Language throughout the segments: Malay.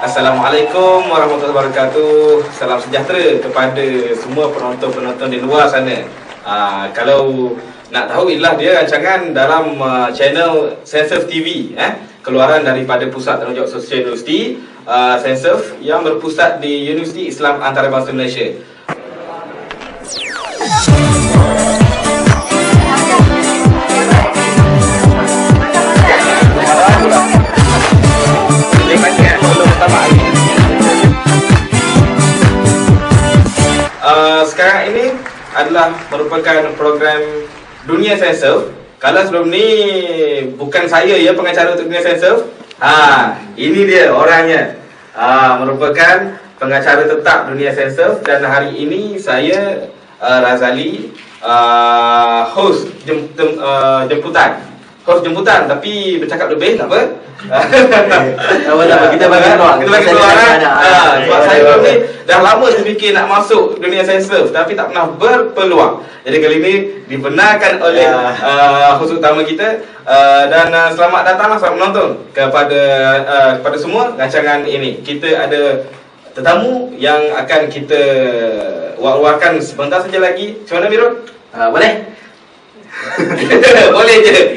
Assalamualaikum warahmatullahi wabarakatuh. Salam sejahtera kepada semua penonton-penonton di luar sana. Kalau nak tahu, inilah dia rancangan dalam channel Sensurf TV, keluaran daripada Pusat Tanggungjawab Sosial Universiti Sensurf yang berpusat di Universiti Islam Antarabangsa Malaysia. Sekarang ini adalah merupakan program Dunia Sensurf. Kalau sebelum ni bukan saya ya pengacara untuk Dunia Sensurf. Ini dia orangnya. Merupakan pengacara tetap Dunia Sensurf, dan hari ini saya Razali, host jemputan. Host jemputan tapi bercakap lebih, tak apa. Kita bagi peluang. Sebab saya ni dah lama terfikir nak masuk Dunia Sensurf tapi tak pernah berpeluang. Jadi kali ini dibenarkan oleh host utama kita, dan selamat datang, selamat menonton kepada semua rancangan ini. Kita ada tetamu yang akan kita war-warkan sebentar saja lagi. Macam mana, Mirul? Boleh? Boleh je.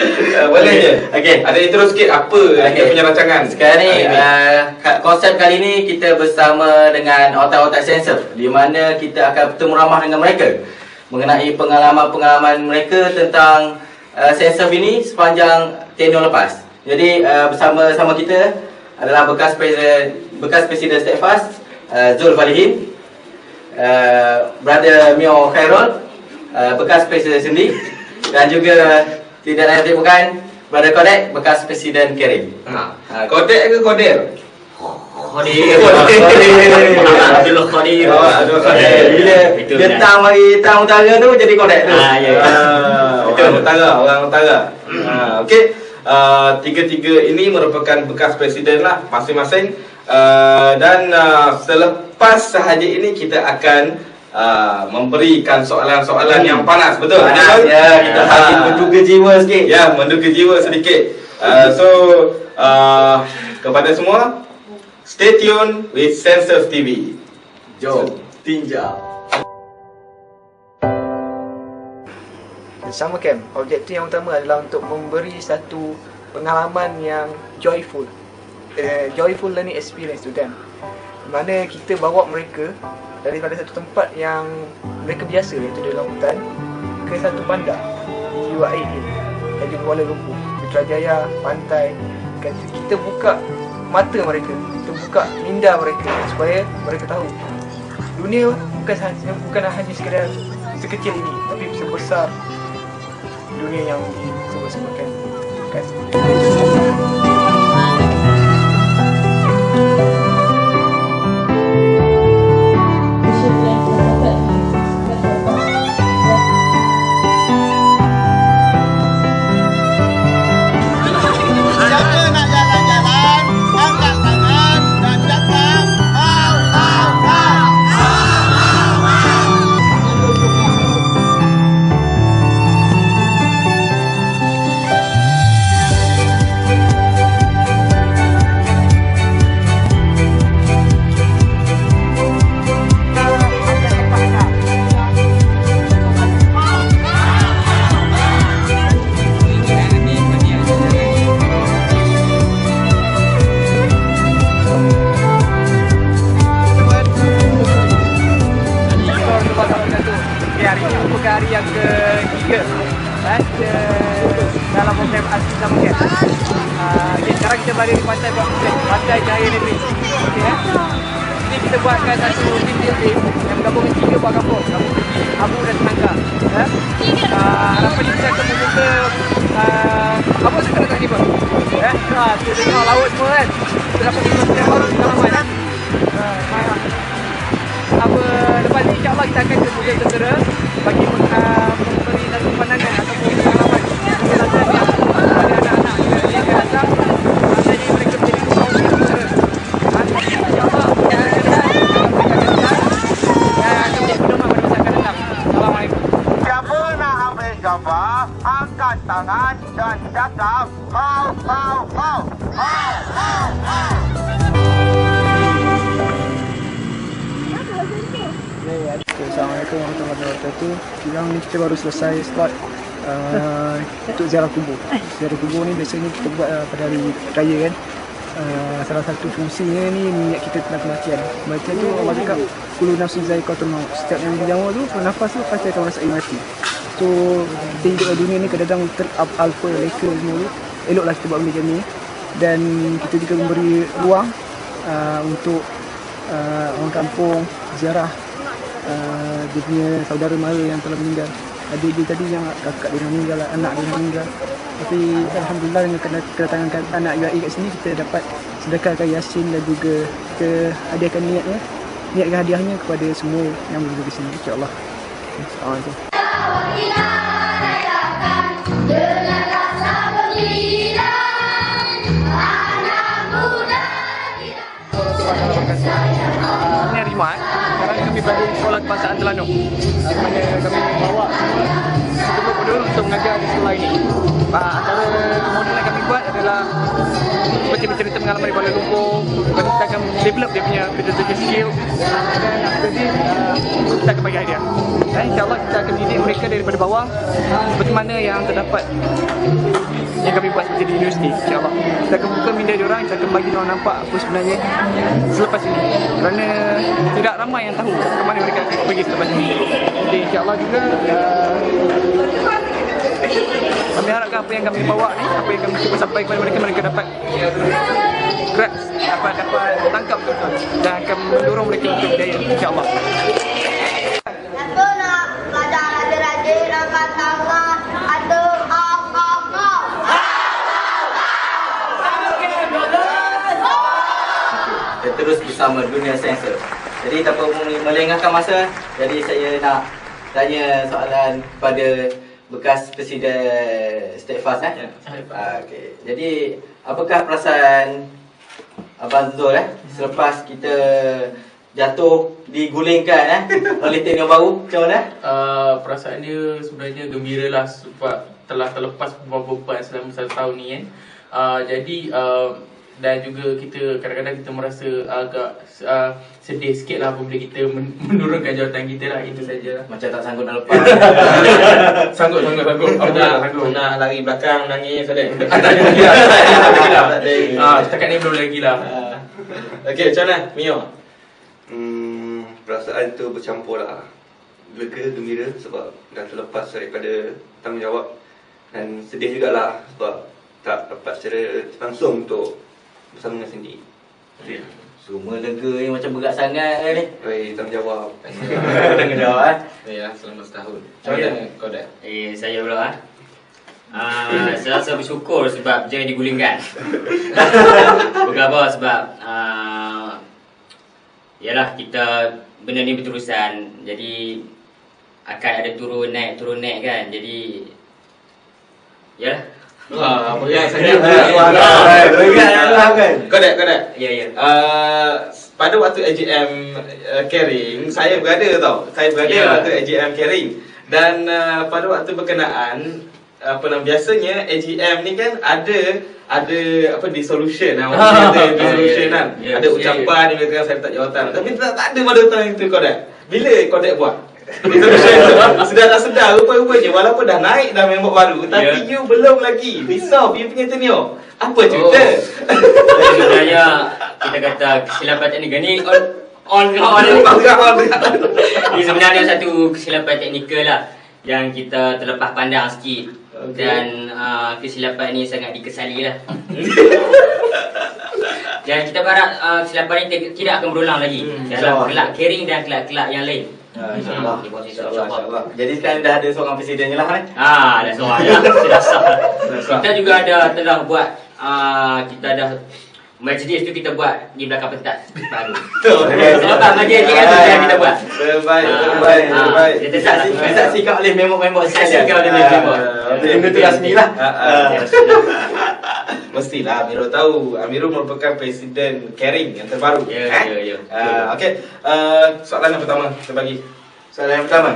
Boleh je. Okey. Ada intro sikit apa kita punya rancangan. Sekarang ni konsep kali ni kita bersama dengan otak-otak Sensurf, di mana kita akan bertemu ramah dengan mereka mengenai pengalaman-pengalaman mereka tentang Sensurf ini sepanjang tenure lepas. Jadi bersama-sama kita adalah bekas Presiden Steadfast Zul Falihin, Brother Mio Khairul, bekas Presiden Sendi, dan juga tidak lain tidak bukan Brother Kodek, bekas Presiden Kerim. Kodek ke Kodir? Kodir. Abdul Kodir. Bila getang mari tang utara tu jadi Kodek tu. Orang utara. Okey. Tiga-tiga ini merupakan bekas presiden lah masing-masing. Dan selepas sahaja ini kita akan memberikan soalan-soalan yang panas, betul? Ya, kita harus menduga jiwa sikit. Ya, menduga jiwa sedikit. Kepada semua, stay tune with Sensurf TV. Jom tinjau. Bersama Cam, objektif yang utama adalah untuk memberi satu pengalaman yang joyful learning experience to them, di mana kita bawa mereka daripada satu tempat yang mereka biasa, iaitu dalam hutan, ke satu bandar di UAE dan juga Kuala Lumpur, Putrajaya, pantai. Kita buka mata mereka, kita buka minda mereka supaya mereka tahu dunia bukan hanya sekadar sekecil ini, tapi sebesar dunia yang disebut-sebutkan. Terima kasih. Hari yang ketiga dalam program Asli Sama Camp. Sekarang kita berada di Pantai Buat Pantai Cahaya Negeri. Ini kita buatkan satu team building yang menggabungkan 3 buah kampung, Kampung Tinggi, Abu dan Semangka. Harapan kita akan membuka apa suka nak tiba. Kita tengok laut semua kan. Kita dapat tiba yang baru di Kalaman. Lepas ni insyaAllah kita akan ke Tentera bagi memberi satu pandangan ataupun pengalaman penjelasan yang kepada anak-anak yang akan datang, jadi mereka menjadi kaum yang Tentera. InsyaAllah kita akan menjadi pedoman pada masa akan datang. Assalamualaikum. Siapa nak ambil gambar, angkat tangan dan cakap, "Hau, hau, hau, hau, hau, hau." apa. Yang ni kita baru selesai start untuk ziarah kubur. Ziarah kubur ni biasanya kita buat pada hari raya kan. Salah satu fungsinya ni niat kita tentang kematian. Kematian tu Allah cakap kullu nafsin za'iqatul maut. Setiap yang bernyawa tu bernafas tu pasti akan merasai mati. So kita hidup di dunia ni kadang-kadang alfa leka semua tu. Eloklah kita buat benda macam ni. Dan kita juga memberi ruang untuk orang kampung ziarah dia punya saudara mara yang telah meninggal. Adik dia tadi yang kakak dia meninggal, anak dia meninggal. Tapi alhamdulillah dengan kedatangan anak UAE kat sini kita dapat sedekahkan Yasin dan juga kita hadiahkan niatkan hadiahnya kepada semua yang berada di sini insya-Allah. Assalamualaikum. Ini hari Jumaat. Sekarang kami berada di sekolah kebangsaan Terengganu. Di mana kami bawa semua modul untuk mengajar di sekolah ini. Antara modul yang kami buat adalah seperti bercerita pengalaman di Kuala Lumpur. Kita akan develop dia punya presentation skill dan jadi kita akan bagi hadiah. Dan insyaAllah kita akan didik mereka daripada bawah seperti mana yang terdapat yang kami buat seperti di universiti. InsyaAllah kita akan buka minda diorang, kita akan bagi diorang nampak apa sebenarnya selepas ini, kerana tidak ramai yang tahu ke mana mereka akan pergi selepas ini. Jadi insyaAllah juga kami harapkan apa yang kami bawa ni, apa yang kami cuba sampai kepada mereka, mereka dapat grasp, dapat tangkap betul dan akan mendorong mereka untuk berjaya insyaAllah. Aku nak belajar rajin-rajin angkat tangan atau terus bersama Dunia Sensor. Jadi tanpa melengahkan masa, jadi saya nak tanya soalan kepada bekas Presiden State Fast okey. Jadi apakah perasaan Abang Zul selepas kita jatuh digulingkan oleh tim yang baru, macam mana? Perasaan dia sebenarnya gembira lah sebab telah terlepas beberapa beban selama 1 tahun ni kan. Jadi dan juga kita kadang-kadang kita merasa agak sedih sikit lah apabila kita menurunkan jawatan kita lah. Itu saja. Macam tak sanggup nak lepas. Sanggup. Nak lari belakang nangis ada. Tak lagi lah. Setakat ni belum lagi lah. Okey, macam mana Mio? Perasaan tu bercampur lah. Lega, gembira sebab dah terlepas daripada tanggungjawab. Dan sedih jugalah sebab tak dapat secara langsung untuk bersama dengan Cindy. Semua lega ni macam berat sangat ni. Tanggungjawab. Tanggungjawab Ya, selama setahun. Macam mana kau dah? Saya pula saya rasa bersyukur sebab jangan digulingkan. Bukan apa sebab yalah kita benda ni berterusan. Jadi akan ada turun naik kan. Jadi yalah. Apa yang saya kan? Kau dah. Ya. Pada waktu AGM Caring, saya berada tau. Saya berada waktu AGM Caring. Dan pada waktu berkenaan biasanya AGM ni kan ada apa dissolution ada dissolution kan. Ada ucapan yang mengatakan saya tak jawatan. Tapi tak ada pada tahun itu kau dah. Bila kau dah buat? Sedar rupa-rupanya walaupun dah naik dah member baru tapi you belum lagi resolve you punya tenure. Apa cerita? Sebenarnya kita kata kesilapan teknikal ni on. Ini sebenarnya satu kesilapan teknikal lah yang kita terlepas pandang sikit. Dan kesilapan ni sangat dikesali lah. Dan kita berharap kesilapan ni tidak akan berulang lagi dalam kelak Caring dan kelak-kelak yang lain. InsyaAllah. Jadi sekarang dah ada seorang presiden je lah kan? Ada seorang ya. Sudah sah. Kita juga telah buat kita dah majlis tu kita buat di belakang pentas baru. Selepas majlis AGM tu kita buat. Terbaik. Kita Disaksikan oleh member-member sekalian. Disaksikan oleh member. Benda tu rasmi lah. Mestilah Amirul tahu. Amirul merupakan presiden Caring yang terbaru. Ya. Okey. Soalan yang pertama kita bagi. Soalan yang pertama.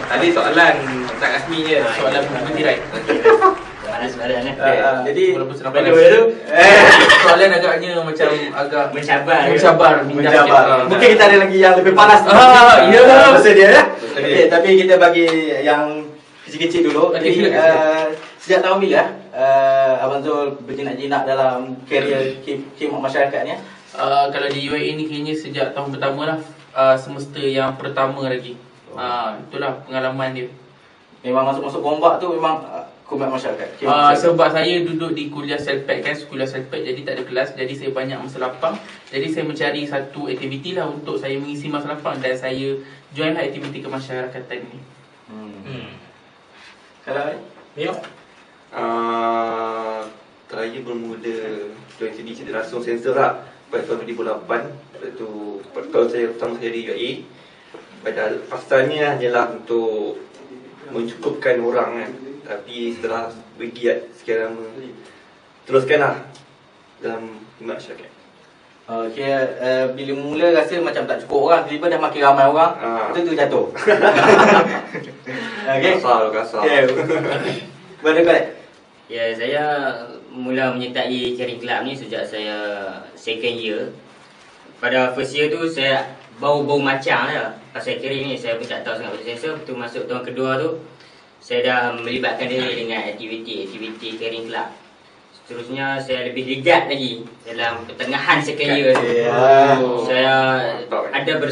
Tadi soalan tak rasmi je. Soalan berhenti right. Sebenarnya. Jadi Walaupun senang by the panas. way tu Soalan agaknya macam agak Mencabar. minda mencabar. sikit. Mungkin kita ada lagi yang lebih panas. Ya. Masa dia ya. Okey, tapi kita bagi yang kecil-kecil dulu. Okey, Jadi silakan. sejak tahun bila Abang Zul berjinak-jinak dalam karier khidmat masyarakatnya? Kalau di UAE ni kayaknya sejak tahun pertama lah, semester yang pertama lagi. Itulah pengalaman dia. Memang masuk-masuk bombak tu memang khidmat masyarakat. Khidmat masyarakat. Sebab saya duduk di kuliah Selpek kan, sekolah Selpek, jadi tak ada kelas, jadi saya banyak masa lapang. Jadi saya mencari satu aktiviti lah untuk saya mengisi masa lapang, dan saya join lah aktiviti kemasyarakatan ni. Kalau ni? Saya bermula join sini secara langsung sensor lah pada tahun 2008. Lepas tu tahun saya pertama saya di UAE. Padahal pasalnya hanyalah untuk mencukupkan orang kan. Tapi setelah bergiat sekian lama, teruskanlah dalam khidmat masyarakat. Okey, bila mula rasa macam tak cukup orang, tiba-tiba dah makin ramai orang, tu jatuh. Okey. Kasar. Okey. Kepada kau ni? Ya, saya mula menyertai caring club ni sejak saya second year. Pada first year tu saya bau-bau macam lah pasal caring ni, saya pun tak tahu sangat pasal sensor. Tu masuk tahun kedua tu saya dah melibatkan diri dengan aktiviti caring club. Seterusnya saya lebih ligat lagi dalam pertengahan second year tu. Saya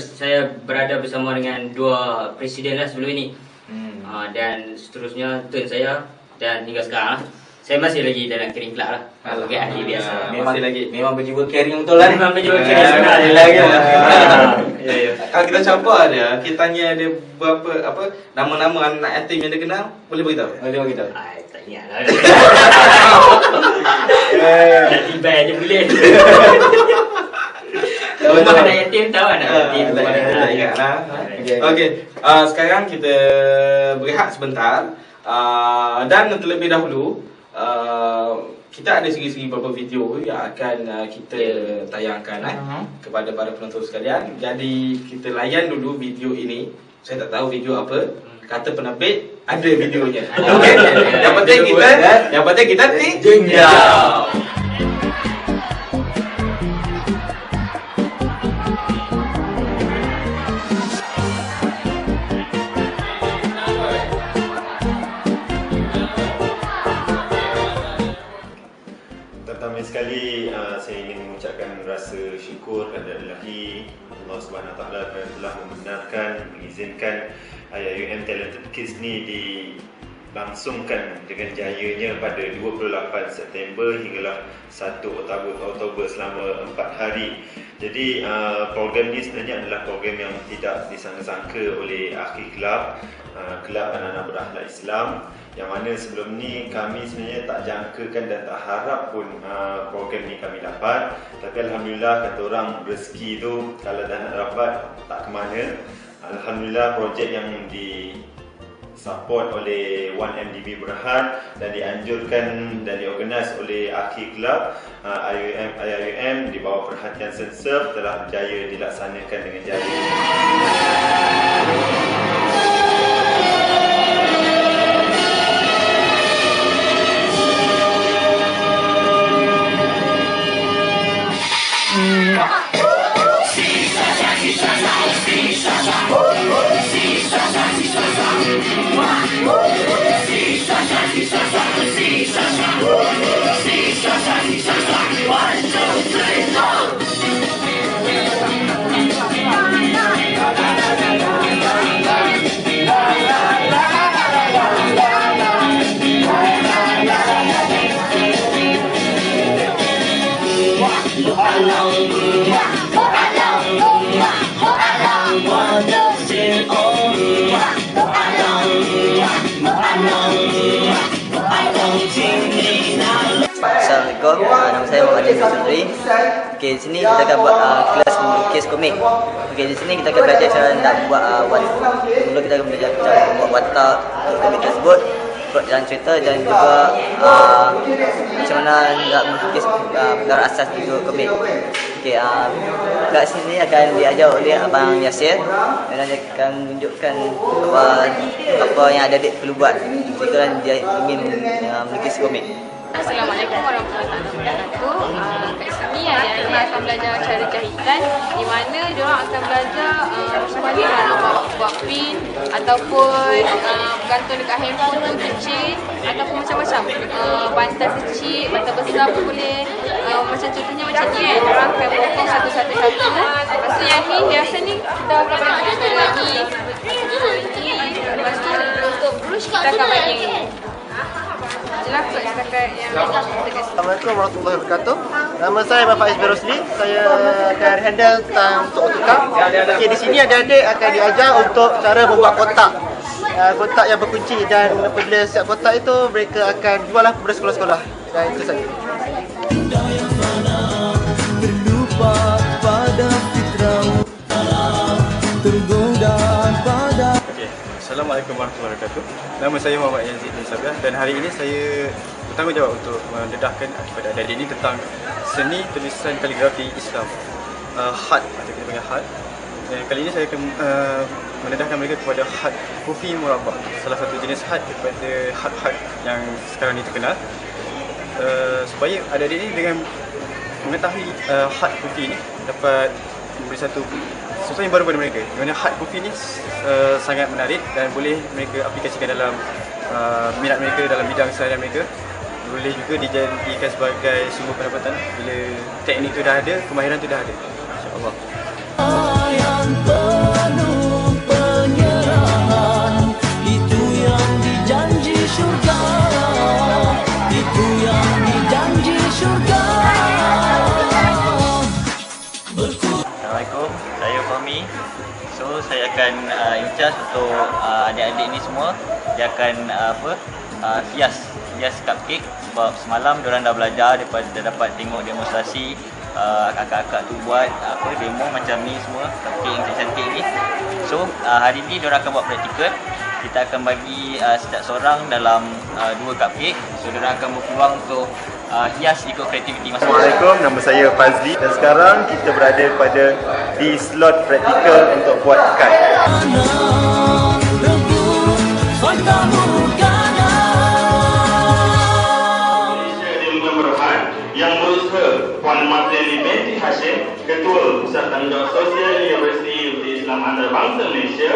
saya berada bersama dengan dua presiden lah sebelum ini. Dan seterusnya turn saya, dan hingga sekarang lah saya masih lagi dalam caring club lah sebagai ahli biasa. Memang berjiwa caring betul lah ni. Memang berjiwa caring sebenarnya. Ya. Kalau kita campur dia, kita tanya dia berapa nama-nama anak yatim yang dia kenal, boleh beritahu? Boleh beritahu. Tak ingat lah. Nak tiba je boleh. Rumah anak yatim tahu anak yatim. Tak ingat lah. Okey, sekarang kita berehat sebentar. Dan terlebih dahulu, kita ada segi-segi beberapa video yang akan kita tayangkan kepada para penonton sekalian. Jadi kita layan dulu video ini. Saya tak tahu video apa. Kata penerbit ada videonya. Okey. Yang penting kita jenjang. Pertama sekali saya ingin mengucapkan rasa syukur kepada Ilahi Allah Subhanahu Wa Taala kerana telah membenarkan, mengizinkan IIUM Talented Kids ni dilangsungkan dengan jayanya pada 28 September hinggalah 1 Oktober selama 4 hari. Jadi program ni sebenarnya adalah program yang tidak disangka-sangka oleh Akhi Kelab, Kelab Anak-anak Berakhlak Islam, yang mana sebelum ni kami sebenarnya tak jangkakan dan tak harap pun program ni kami dapat. Tapi Alhamdulillah kata orang rezeki tu kalau dah nak dapat tak ke mana. Alhamdulillah projek yang support oleh 1MDB Berhad dan dianjurkan dan diorganisasi oleh Akhi Kelab IIUM di bawah perhatian Sensor telah berjaya dilaksanakan dengan jaya. Assalamualaikum, nama saya Muhammad Jamil Sudri. Okey, di sini kita akan buat kelas melukis komik. Okey, di sini kita akan belajar cara nak buat mula kita akan belajar cara membuat watak untuk komik tersebut, buat jalan cerita dan juga macam mana nak melukis perkara asas untuk komik. Okay, kat sini akan diajar oleh Abang Yasir dan dia akan menunjukkan apa yang adik-adik perlu buat jika dia ingin melukis komik. Assalamualaikum warahmatullahi wabarakatuh. Kat sini adik-adik akan belajar cara jahitan, di mana diorang akan belajar macam mana nak buat pin ataupun bergantung dekat handphone tu kecil ataupun macam-macam. Bantal kecil, bantal besar pun boleh. Macam contohnya macam ni kan, diorang akan potong satu-satu. Lepas tu yang ni, hiasan ni kita akan bagi lagi. Lepas tu untuk brush kita akan bagi yang ni. Jelas kot setakat yang Assalamualaikum warahmatullahi wabarakatuh. Nama saya Bapak Ismail Rosli. Saya akan handle tentang untuk tukar. Okey, di sini adik-adik akan diajar untuk cara membuat kotak. Kotak yang berkunci, dan apabila siap kotak itu mereka akan jual lah kepada sekolah-sekolah. Dan itu saja. Assalamualaikum warahmatullahi wabarakatuh. Nama saya Muhammad Yazid bin Sabiah dan hari ini saya bertanggungjawab untuk mendedahkan kepada adik-adik ini tentang seni tulisan kaligrafi Islam, khat atau kita panggil khat. Dan kali ini saya akan mendedahkan mereka kepada khat kufi murabbah, salah satu jenis khat daripada khat-khat yang sekarang ini terkenal. Supaya adik-adik ini dengan mengetahui khat kufi ini dapat memberi satu sesuatu yang baru pada mereka. Di mana khat kufi ni sangat menarik dan boleh mereka aplikasikan dalam minat mereka, dalam bidang seharian mereka. Boleh juga dijadikan sebagai sumber pendapatan bila teknik tu dah ada, kemahiran tu dah ada. InsyaAllah. Yang penuh penyerahan, itu yang dijanji syurga, itu yang dijanji syurga. Assalamualaikum, saya Fahmi. So saya akan in charge untuk adik-adik ni semua. Dia akan hias cupcake sebab semalam diorang dah belajar daripada dapat tengok demonstrasi kakak-kakak tu buat demo macam ni semua, cupcake yang cantik ni. So hari ni diorang akan buat praktikal. Kita akan bagi setiap seorang dalam 2 cupcake. So diorang akan berpeluang untuk hias ikut kreativiti masing-masing. Assalamualaikum, nama saya Fazli dan sekarang kita berada di slot praktikal untuk buat kad. Yang berusaha Puan Martini binti Hashim, Ketua Pusat Tanggungjawab Sosial Universiti Islam Antarabangsa Malaysia.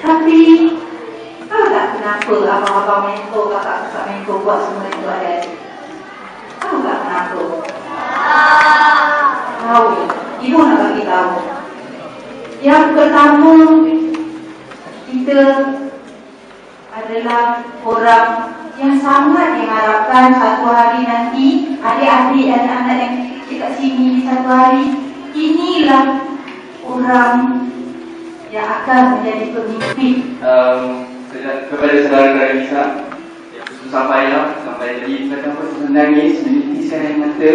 Tapi, tahu tak kenapa abang-abang mentor, kakak-kakak mentor buat semua itu adik-adik? Tahu tak kenapa? Tahu. Ibu nak bagi tahu. Yang pertama, kita adalah orang yang sangat diharapkan satu hari nanti adik-adik dan anak yang kecil kat sini satu hari inilah orang yang akan menjadi pemimpin. Kepada saudara-saudara Nisa yang sampai jadi kenapa menangis, menitiskan air mata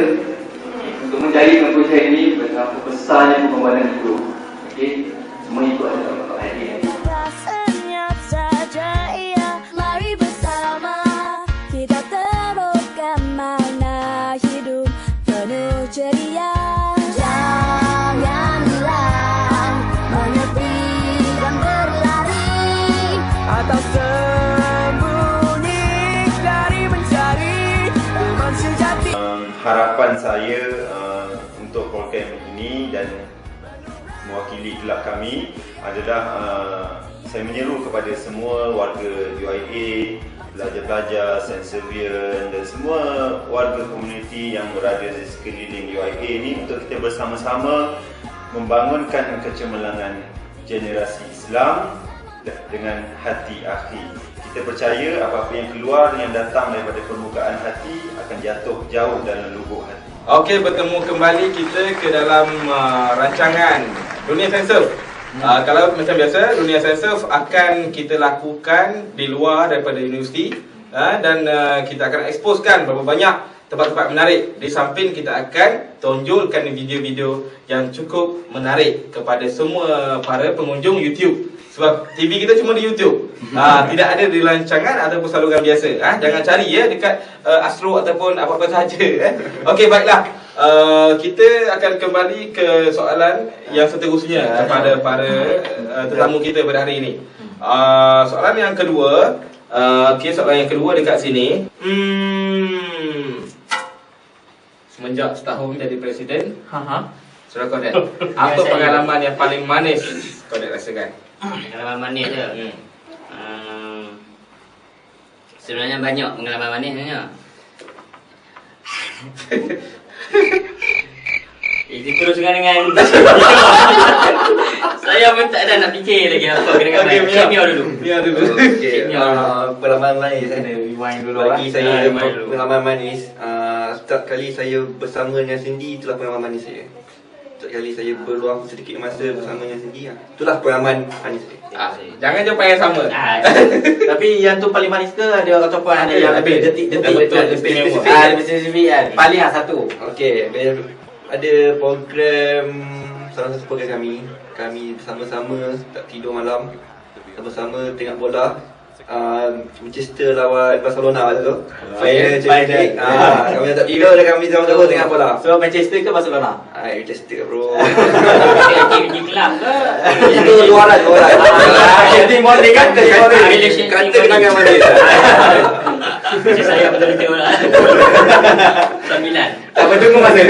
untuk mencari komposer ini betapa besarnya pengorbanan itu. Okey, semua itu adalah untuk adik. Senyap saja ia, mari bersama kita temukan makna hidup penuh ceria. Janganlah menyepi dan berlari atau sembunyi dari mencari teman sejati. Harapan saya untuk program ini dan mewakili kelab kami adalah saya menyeru kepada semua warga UIA, pelajar-pelajar, Saint-Xavier dan semua warga komuniti yang berada di sekeliling UIA ini untuk kita bersama-sama membangunkan kecemerlangan generasi Islam dengan hati akhi. Kita percaya apa-apa yang keluar, yang datang daripada permukaan hati akan jatuh jauh dalam lubuk hati. Okey, bertemu kembali kita ke dalam rancangan Dunia Sains. Kalau macam biasa, Dunia Sains akan kita lakukan di luar daripada universiti dan kita akan eksposkan berapa banyak tempat-tempat menarik. Di samping kita akan tonjolkan video-video yang cukup menarik kepada semua para pengunjung YouTube. Sebab TV kita cuma di YouTube. Tidak ada di rancangan ataupun saluran biasa. Jangan cari dekat Astro ataupun apa-apa sahaja. Okey, baiklah. Kita akan kembali ke soalan yang seterusnya kepada para tetamu kita pada hari ini. Soalan yang kedua, soalan yang kedua dekat sini. Semenjak setahun jadi presiden, Saudara Kodet, apa pengalaman yang paling manis Kodet rasakan? Pengalaman manis je. Sebenarnya banyak pengalaman manis sebenarnya. Diteruskan dengan saya pun tak ada nak fikir lagi apa kena Mia dulu. Pengalaman manis bagi saya, pengalaman manis setiap kali saya bersama dengan Cindy, itulah pengalaman manis saya. Setiap kali saya berluang sedikit masa bersama dengan Cindy, itulah pengalaman manis saya. Jangan jawab yang sama. Tapi yang tu paling manis ke ada ataupun ada yang lebih detik-detik spesifik kan? Paling satu. Okey, ada program, salah satu program kami bersama-sama tak tidur malam, sama-sama tengok bola. Manchester lawan Barcelona tu. Saya cantik. Kami tak tidur dah, kami sama-sama tengok bola. So Manchester ke Barcelona? Manchester bro. Di kelab ke? Itu dua orang. Jadi morning kata kenangan manis. Macam saya betul-betul lah. 9. Apa tunggu masa.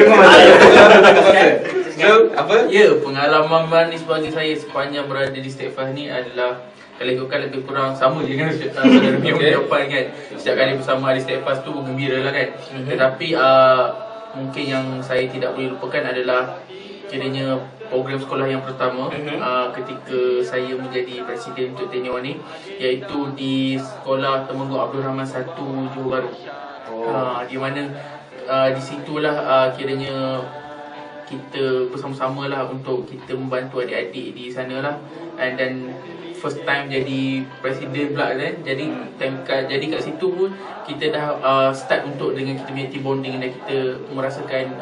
Apa? Ya, pengalaman manis bagi saya sepanjang berada di State Fast ni adalah, kalau ikutkan lebih kurang sama je dengan saudara Mia jawapan kan. Setiap kali bersama di State Fast tu gembira lah kan. Tetapi mungkin yang saya tidak boleh lupakan adalah kiranya program sekolah yang pertama ketika saya menjadi presiden untuk tenure ni, iaitu di Sekolah Temenggong Abdul Rahman 1 Johor Bahru. Di mana di situlah kiranya kita bersama-sama lah untuk kita membantu adik-adik di sana lah. Dan first time jadi presiden pula kan. Jadi kat situ pun kita dah start untuk dengan kita punya team bonding, dan kita merasakan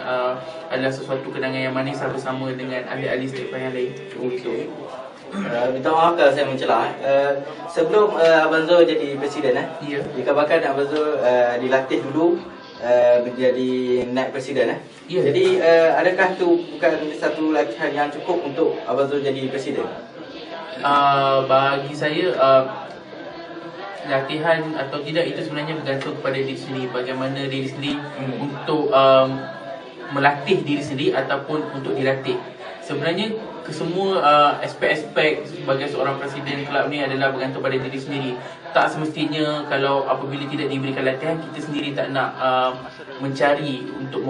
adalah sesuatu kenangan yang manis bersama dengan ahli-ahli State Fast yang lain. Minta maaf kalau saya mencelah. Sebelum Abang Zul jadi presiden, dikabarkan Abang Zul dilatih dulu menjadi naib presiden. Jadi adakah tu bukan satu latihan yang cukup untuk Abang Zul jadi presiden? Bagi saya latihan atau tidak itu sebenarnya bergantung kepada diri sendiri. Bagaimana diri sendiri untuk melatih diri sendiri ataupun untuk dilatih. Sebenarnya kesemua aspek-aspek sebagai seorang presiden kelab ni adalah bergantung pada diri sendiri. Tak semestinya kalau apabila tidak diberikan latihan, kita sendiri tak nak mencari untuk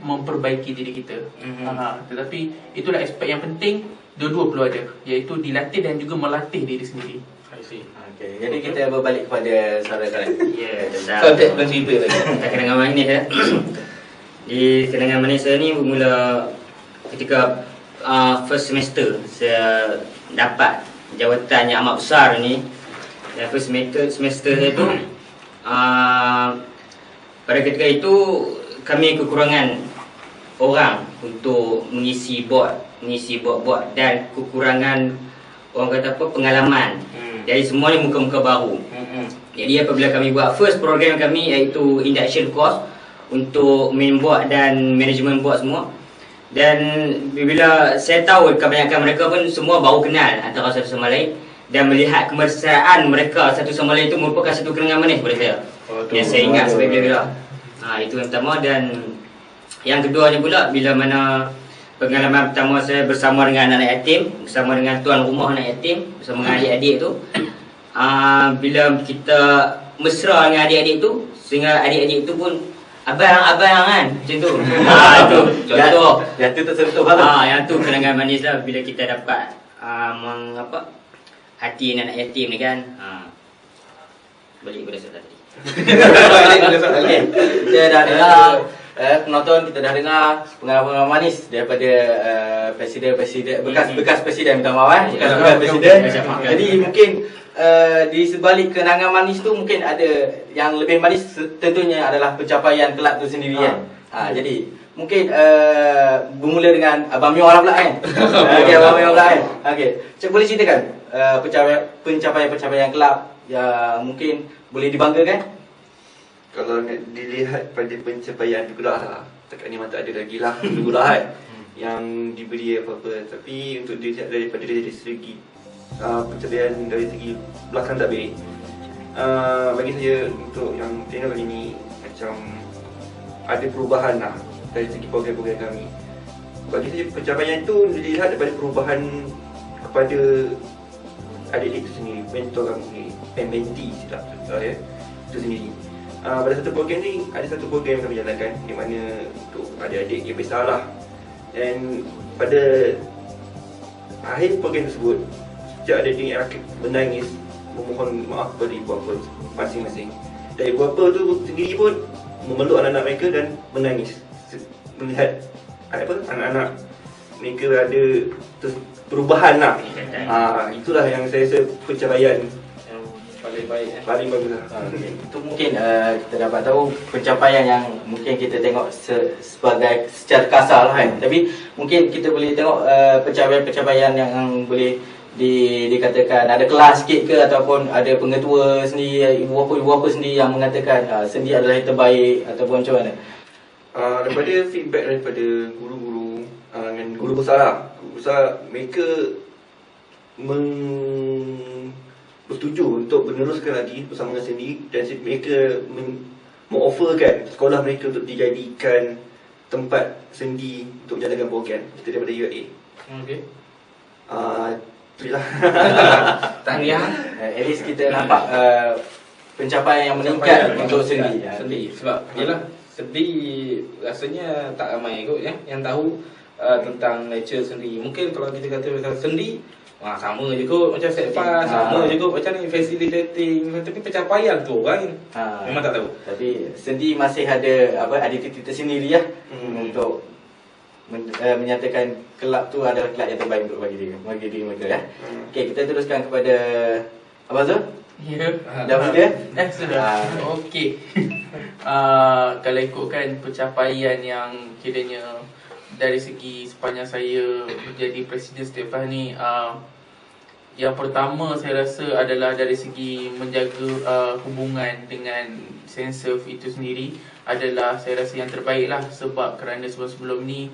memperbaiki diri kita. Tetapi itulah aspek yang penting, dua-dua perlu ada, iaitu dilatih dan juga melatih diri sendiri. Okay, jadi kita berbalik kepada saudara kalian. Konteks bercerita lagi. Kenangan manis Di kenangan manis saya ni bermula ketika first semester saya dapat jawatan yang amat besar ni. Dan first semester saya tu pada ketika itu kami kekurangan orang untuk mengisi board dan kekurangan orang kata apa, pengalaman. Jadi semua ni muka-muka baru. Jadi apabila kami buat first program kami, iaitu induction course untuk main board dan management board semua, dan bila saya tahu kebanyakan mereka pun semua baru kenal antara satu sama lain, dan melihat kemesraan mereka satu sama lain itu merupakan satu kenangan manis pada saya yang saya ingat sampai bila-bila. Itu yang pertama. Dan yang keduanya pula, bila mana pengalaman pertama saya bersama dengan anak yatim, bersama dengan tuan rumah anak yatim, bersama dengan adik-adik tu, bila kita mesra dengan adik-adik tu, sehingga adik-adik tu pun abang kan, macam tu. Itu contoh. Yang tu tersentuh yang tu kenangan manis lah bila kita dapat hati anak yatim ni kan. Balik pada soalan tadi. Kita dah dengar penonton, kita dah dengar pengalaman manis daripada presiden-presiden, bekas presiden, minta maaf bekas presiden. Jadi mungkin di sebalik kenangan manis tu mungkin ada yang lebih manis, tentunya adalah pencapaian kelab tu sendiri kan. Jadi mungkin bermula dengan Abang Mio pula kan. Okey, Abang Mio pula kan. Okey, Cik boleh ceritakan pencapaian kelab yang mungkin boleh dibanggakan? Kalau nak dilihat pada pencapaian juga lah, setakat ni memang tak ada lagi lah juga lah yang diberi apa-apa. Tapi untuk dilihat daripada dari segi pencapaian dari segi belakang takbir, bagi saya untuk yang tengok kali ni macam ada perubahan lah dari segi program-program kami. Bagi saya pencapaian itu dilihat daripada perubahan kepada adik-adik itu sendiri, mentor kami sendiri, mentee silap ya, itu sendiri. Pada satu program ni, ada satu program yang kami jalankan di mana untuk adik-adik yang bersalah, dan pada akhir program tersebut setiap adik-adik yang menangis memohon maaf kepada ibu bapa masing-masing, dan ibu bapa tu sendiri pun memeluk anak-anak mereka dan menangis melihat anak-anak mereka ada perubahan lah. Itulah yang saya rasa pencapaian paling baik, paling bagus lah. Itu mungkin kita dapat tahu pencapaian yang mungkin kita tengok sebagai secara kasar lah kan. Tapi mungkin kita boleh tengok pencapaian yang boleh dikatakan ada kelas sikit ke, ataupun ada pengetua sendiri, ibu bapa sendiri yang mengatakan sendi adalah yang terbaik, ataupun macam mana? Daripada feedback daripada guru-guru dan guru besar lah, guru besar mereka bersetuju untuk meneruskan lagi bersama dengan sendi, dan mereka mengofferkan sekolah mereka untuk dijadikan tempat sendi untuk menjalankan program kita daripada UAA. Okey. Itulah. Tahniah. At least kita nampak pencapaian yang meningkat untuk sendi. Sendi sebab yalah, sendi rasanya tak ramai kot ya yang tahu tentang nature sendi. Mungkin kalau kita kata pasal sendi, sama je kot macam Setfas, sama je kot macam ni facilitating, tapi pencapaian tu orang memang tak tahu. Tapi sendi masih ada identiti tersendiri ya, untuk menyatakan kelab tu adalah kelab yang terbaik untuk bagi diri mereka ya. Okey, kita teruskan kepada Abang Zul. Ya. Dah sudah? Sudah. Okey. Kalau ikutkan pencapaian yang kiranya dari segi sepanjang saya menjadi Presiden Setfas ni, yang pertama saya rasa adalah dari segi menjaga hubungan dengan Senserv itu sendiri adalah saya rasa yang terbaik lah. Sebab kerana sebelum ni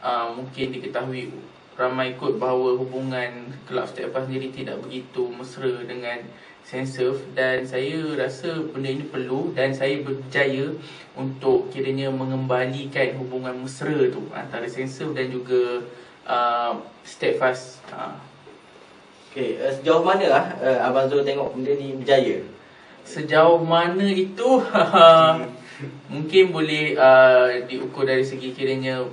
mungkin diketahui ramai kot bahawa hubungan kelab Setfas sendiri tidak begitu mesra dengan Senserv, dan saya rasa benda ini perlu, dan saya berjaya untuk kiranya mengembalikan hubungan mesra tu antara Senserv dan juga Setfas. Okey, sejauh mana lah Abang Zul tengok benda ni berjaya? Sejauh mana itu mungkin boleh diukur dari segi kiranya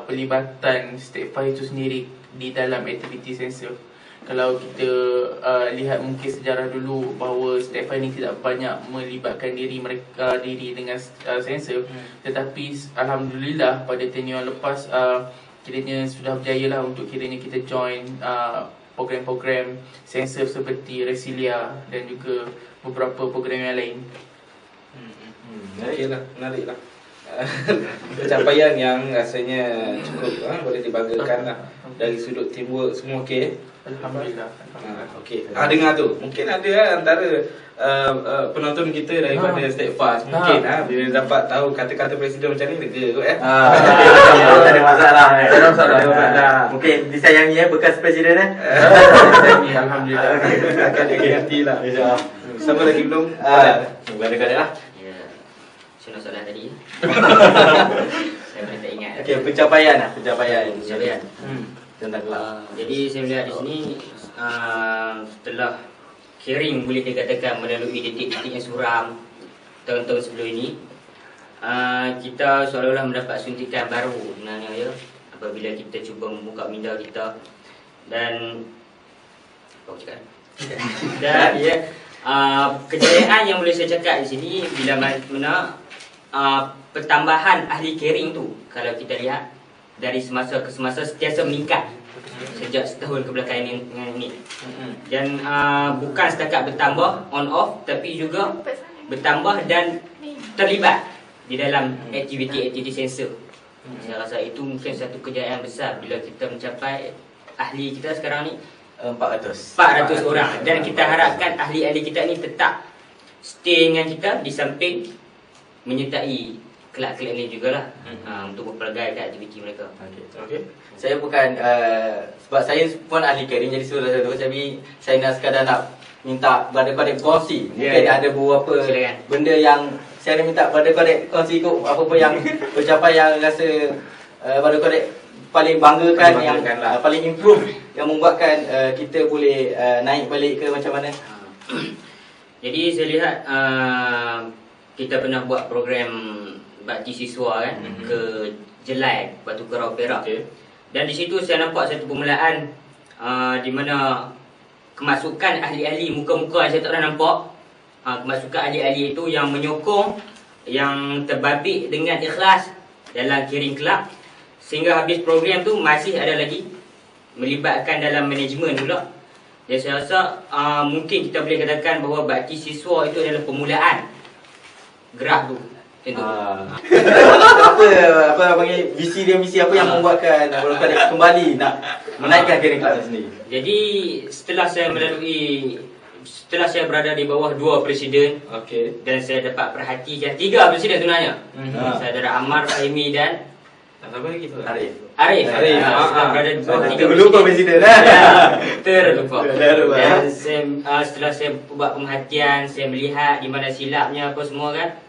pelibatan Setfas itu sendiri di dalam aktiviti Senserv. Kalau kita lihat mungkin sejarah dulu bahawa Setfas ni tidak banyak melibatkan diri dengan Senserv, tetapi alhamdulillah pada tenure lepas kiranya sudah berjaya lah untuk kiranya kita join program-program Senserv seperti Resilia dan juga beberapa program yang lain. Okey lah, menarik lah. Pencapaian yang rasanya cukup boleh dibanggakan lah. Dari sudut teamwork semua okey. Alhamdulillah. Okey. Dengar tu. Mungkin ada antara penonton kita daripada Setfas. Mungkin bila dapat tahu kata-kata presiden macam ni lega kot Tak ada masalah. Tak ada masalah. Mungkin disayangi bekas presiden Alhamdulillah. Akan digantilah. Siapa lagi belum? Kadang-kadang lah. Soalan soalan tadi. Saya boleh tak ingat. Okey, pencapaian. Tentang jadi saya melihat di sini setelah caring boleh dikatakan melalui titik-titik yang suram tahun-tahun sebelum ini, kita seolah-olah mendapat suntikan baru sebenarnya ya, apabila kita cuba membuka minda kita dan dan kejayaan yang boleh saya cakap di sini bila mana pertambahan ahli caring tu kalau kita lihat dari semasa ke semasa sentiasa meningkat sejak setahun kebelakangan ini. Dan bukan setakat bertambah on off tapi juga bertambah dan terlibat di dalam aktiviti-aktiviti sensor. Saya rasa itu mungkin satu kejayaan besar bila kita mencapai ahli kita sekarang ni 400 orang, dan kita harapkan ahli-ahli kita ni tetap stay dengan kita di samping menyertai kelab-kelab ni jugalah untuk berpelbagai kat aktiviti mereka. Okey. Saya bukan sebab saya pun ahli caring jadi salah satu, tapi saya nak sekadar nak minta badai-badai kongsi. Mungkin ada beberapa benda yang saya nak minta badai-badai kongsi kot, apa-apa yang pencapaian yang rasa badai-badai paling banggakan, yang paling improve, yang membuatkan kita boleh naik balik ke macam mana. Jadi saya lihat kita pernah buat program bakti siswa kan ke Jelai, Batu Kerau, Perak. Dan di situ saya nampak satu permulaan di mana kemasukan ahli-ahli muka-muka yang saya tak pernah nampak. Kemasukan ahli-ahli itu yang menyokong, yang terbabit dengan ikhlas dalam caring club, sehingga habis program tu masih ada lagi melibatkan dalam manajemen pula. Jadi saya rasa mungkin kita boleh katakan bahawa bakti siswa itu adalah permulaan gerak tu. Apa panggil visi dia, misi apa yang membuatkan Borokadik kembali nak menaikkan caring club sendiri? Jadi setelah saya berada di bawah 2 presiden, dan saya dapat perhatikan 3 presiden sebenarnya. Saudara Ammar, Fahimi dan apa lagi tu? Arif. Berada di bawah 3 presiden. Lupa presiden. Terlupa. Dan setelah saya buat pemerhatian, saya melihat di mana silapnya apa semua kan.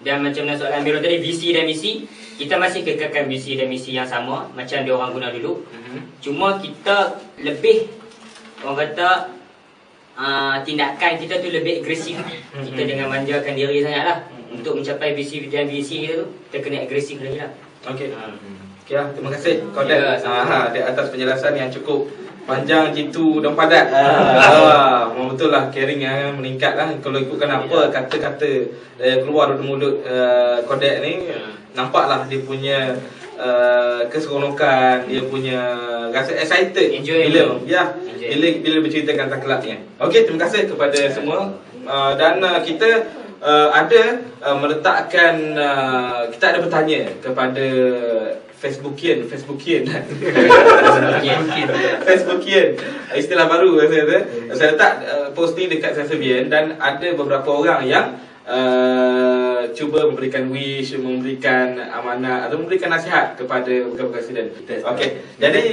Dan macam mana soalan Amirul tadi, visi dan misi, kita masih kekalkan visi dan misi yang sama macam dia orang guna dulu. Cuma kita lebih, orang kata, tindakan kita tu lebih agresif. Kita jangan manjakan diri sangatlah. Untuk mencapai visi dan misi kita tu, kita kena agresif lagi lah. Okey. Okey lah, terima kasih Kodet di atas penjelasan yang cukup panjang, jitu dan padat. Betul lah, caring meningkat lah. Kalau ikutkan apa kata-kata keluar dari mulut Kodet ni, nampaklah dia punya keseronokan, dia punya rasa excited bila berceritakan tentang kelab ni. Okey, terima kasih kepada semua. Dan kita ada meletakkan, kita ada bertanya kepada Facebookian istilah baru saya letak posting dekat Sasevian, dan ada beberapa orang yang cuba memberikan wish, memberikan amanah atau memberikan nasihat kepada Presiden. Okey, jadi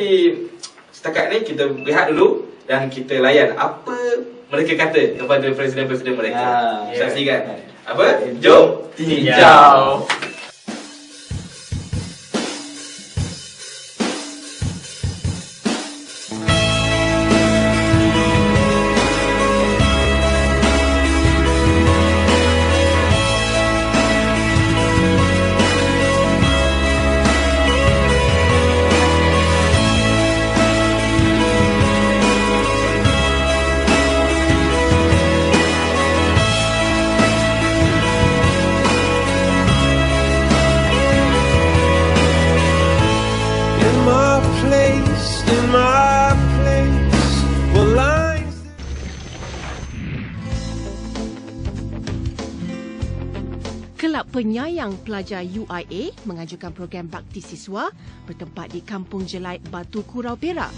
setakat ni kita lihat dulu dan kita layan apa mereka kata kepada presiden-presiden mereka. Saksikan. Apa? Jom tinjau. Kelab Penyayang Pelajar UIA mengajukan program bakti siswa bertempat di Kampung Jelai, Batu Kurau, Perak.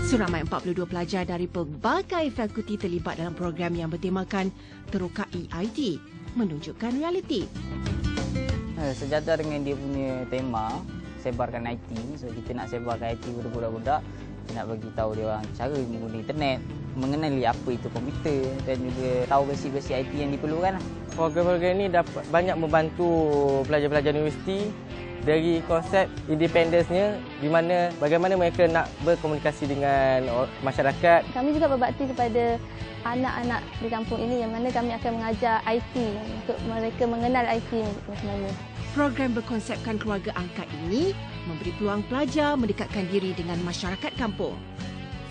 Seramai 42 pelajar dari pelbagai fakulti terlibat dalam program yang bertemakan Terokai IT, menunjukkan realiti. Sejajar dengan dia punya tema, sebarkan IT. So kita nak sebarkan IT kepada budak-budak, nak bagi tahu dia orang cara menggunakan internet, mengenali apa itu komputer, dan juga tahu basic-basic IT yang diperlukan. Program-program ini dapat banyak membantu pelajar-pelajar universiti dari konsep independensnya, di mana bagaimana mereka nak berkomunikasi dengan masyarakat. Kami juga berbakti kepada anak-anak di kampung ini, yang mana kami akan mengajar IT untuk mereka mengenal IT macam mana. Program berkonsepkan keluarga angkat ini memberi peluang pelajar mendekatkan diri dengan masyarakat kampung.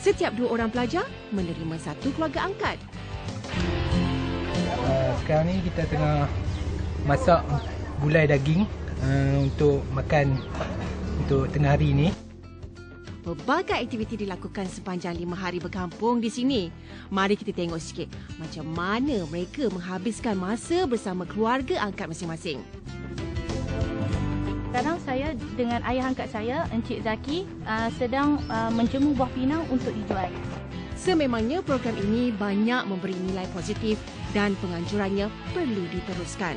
Setiap 2 orang pelajar menerima 1 keluarga angkat. Sekarang ni kita tengah masak gulai daging untuk makan untuk tengah hari ni. Pelbagai aktiviti dilakukan sepanjang 5 hari berkampung di sini. Mari kita tengok sikit macam mana mereka menghabiskan masa bersama keluarga angkat masing-masing. Sekarang saya dengan ayah angkat saya, Encik Zaki, sedang menjemur buah pinang untuk dijual. Sememangnya program ini banyak memberi nilai positif dan penganjurannya perlu diteruskan.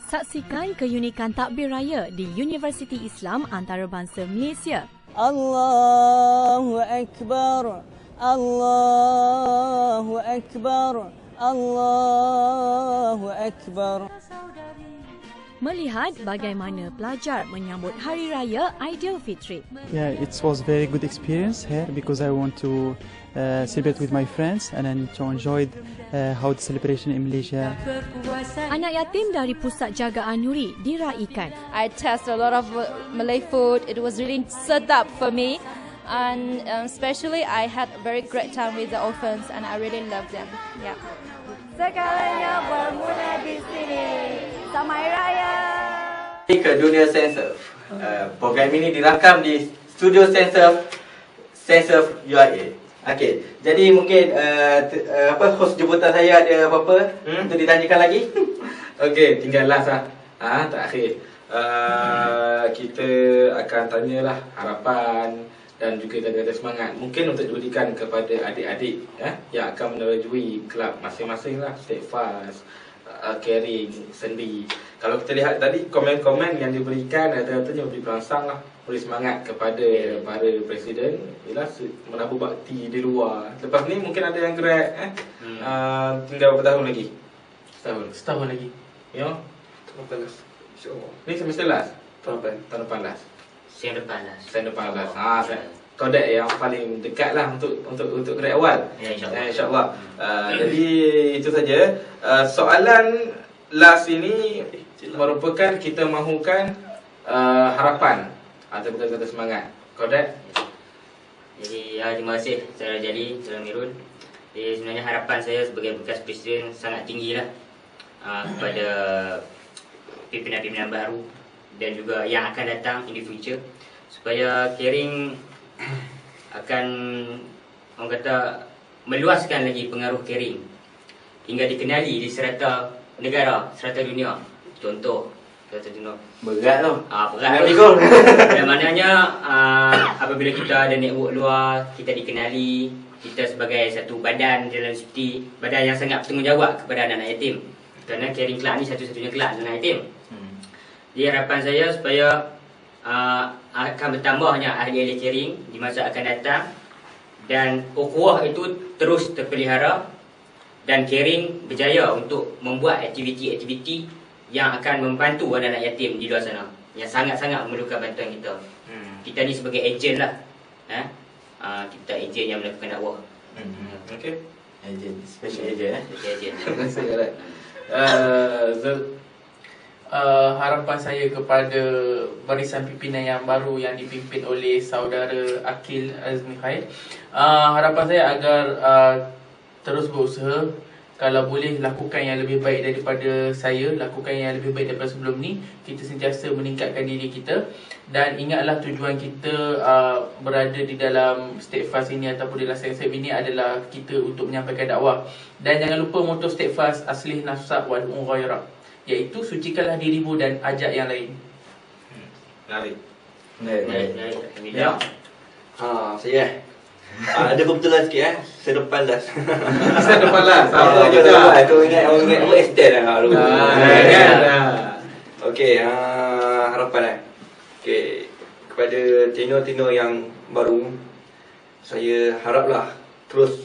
Saksikan keunikan takbir raya di Universiti Islam Antarabangsa Malaysia. Allahu Akbar, Allahu Akbar, Allahu Akbar. Melihat bagaimana pelajar menyambut Hari Raya Aidilfitri. Yeah, it was very good experience here because I want to celebrate with my friends and then to enjoy how the celebration in Malaysia. Anak yatim dari Pusat Jagaan Nuri diraikan. I test a lot of Malay food. It was really sedap for me. And especially I had a very great time with the orphans and I really love them. Yeah. Segalanya bermula di sini. Selamat Hari Raya. Ke dunia Sensurf. Program ini dirakam di studio Sensurf UIA. Okey, jadi mungkin host jemputan saya ada apa-apa untuk ditanyakan lagi? Okey, tinggal last lah. Terakhir. Kita akan tanyalah harapan dan juga kata-kata semangat mungkin untuk diberikan kepada adik-adik yang akan menerjui kelab masing-masing lah, Steadfast, Caring, Sendi. Kalau kita lihat tadi komen-komen yang diberikan rata-ratanya memberi perangsang lah, beri semangat kepada para presiden ialah menabur bakti di luar. Lepas ni mungkin ada yang grad tinggal berapa tahun lagi? Setahun lagi. Ya. Tahun depan last. InsyaAllah. Ni semester last. Tahun depan last. Sen depan last. Kodak yang paling dekat lah untuk grad awal. Ya, insyaAllah. Jadi itu saja. Soalan last ini merupakan kita mahukan harapan atau kata-kata semangat. Kodak. Jadi terima kasih Saudara Jali, Saudara Mirul. Jadi sebenarnya harapan saya sebagai bekas presiden sangat tinggi lah kepada pimpinan-pimpinan baru dan juga yang akan datang in the future, supaya Caring akan orang kata meluaskan lagi pengaruh Caring hingga dikenali di serata negara, serata dunia. Contoh berat tu. Berat tu. Dan maknanya apabila kita ada network luar, kita dikenali, kita sebagai satu badan dalam universiti, badan yang sangat bertanggungjawab kepada anak-anak yatim. Kerana Caring Club ni satu-satunya kelab anak yatim. Jadi harapan saya supaya akan bertambahnya ahli-ahli Caring di masa akan datang dan ukhuwah itu terus terpelihara dan Caring berjaya untuk membuat aktiviti-aktiviti yang akan membantu anak-anak yatim di luar sana yang sangat-sangat memerlukan bantuan kita. Kita ni sebagai ejen lah. Kita ejen yang melakukan dakwah. Okey. Ejen, special ejen. Special ejen. Harapan saya kepada barisan pimpinan yang baru yang dipimpin oleh saudara Akil Azmi Khair, harapan saya agar terus berusaha. Kalau boleh lakukan yang lebih baik daripada saya, lakukan yang lebih baik daripada sebelum ni. Kita sentiasa meningkatkan diri kita. Dan ingatlah tujuan kita berada di dalam Steadfast ini ataupun di dalam Sensurf ini adalah kita untuk menyampaikan dakwah. Dan jangan lupa moto Steadfast, aslih nafsak wa du'u ghairak, iaitu sucikanlah dirimu dan ajak yang lain. Menarik. Ya. Saya ada kebetulan sikit sedepan last. Sedepan last. Sama je dah. Aku ingat apa extend dah dulu. Okey, harapan okey, kepada tenor-tenor yang baru, saya haraplah terus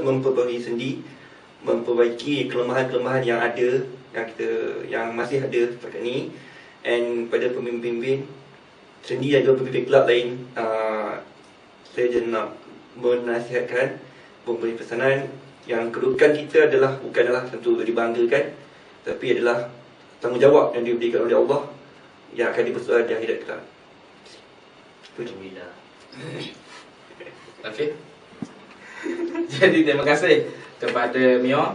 memperbaiki sendi, memperbaiki kelemahan-kelemahan yang ada, yang masih ada setakat ni. And pada pemimpin-pemimpin sendi dan juga pemimpin kelab lain, saya je nak menasihatkan, memberi pesanan yang kedudukan kita bukanlah tentu dibanggakan, tapi adalah tanggungjawab yang diberikan oleh Allah yang akan dipersoal di akhirat kelak. Okey. Jadi terima kasih kepada Mio,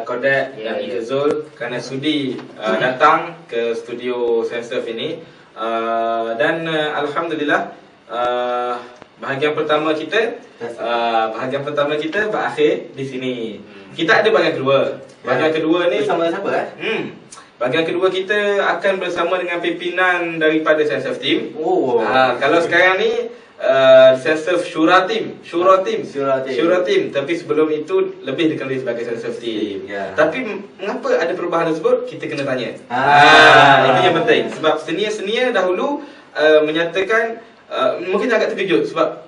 Kodak dan juga Zul kerana sudi datang ke studio Sensurf ini. Dan Alhamdulillah bahagian pertama kita berakhir di sini. Kita ada bahagian kedua. Bahagian kedua ni bersama siapa bahagian kedua kita akan bersama dengan pimpinan daripada Sensurf Team. Kalau sekarang ni Sensurf Shura Team. Tapi sebelum itu lebih dikenali sebagai Sensurf Team. Tapi mengapa ada perubahan tersebut? Kita kena tanya. Itu yang penting. Sebab senior-senior dahulu menyatakan mungkin agak terkejut sebab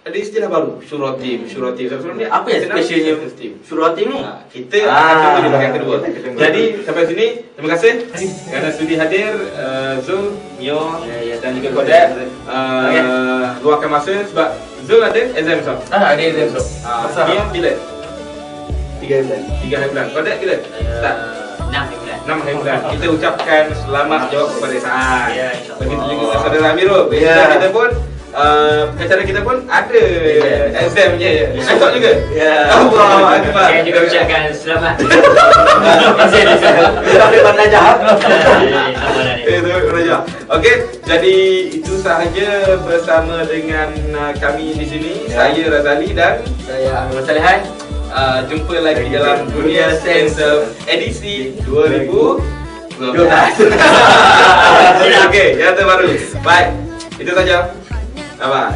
ada istilah baru, Shura Team. Sebelum ni apa yang specialnya Shura Team ni? Kita akan tunggu di bahagian kedua. Jadi sampai sini, terima kasih kerana sudi hadir Zul, Mio dan juga Kodak. Luangkan masa sebab Zul ada exam esok. Ada exam esok. Mio bila? 3 bulan. 3 hari bulan. Kodak bila? Start 6 hari bulan. 6 hari bulan. Kita ucapkan selamat jawab peperiksaan. InsyaAllah. Begitu juga dengan saudara Amirul. Kita pun pengacara kita pun ada examnya. Esok juga. Allah Akbar. Saya juga ucapkan selamat. Sampai pandai jahat. Okey, jadi itu sahaja bersama dengan kami di sini. Saya Razali dan saya Amir Salihan. Jumpa lagi dalam Dunia Sensurf edisi 2012. Okey, yang terbaru. Baik, itu saja. Bye-bye.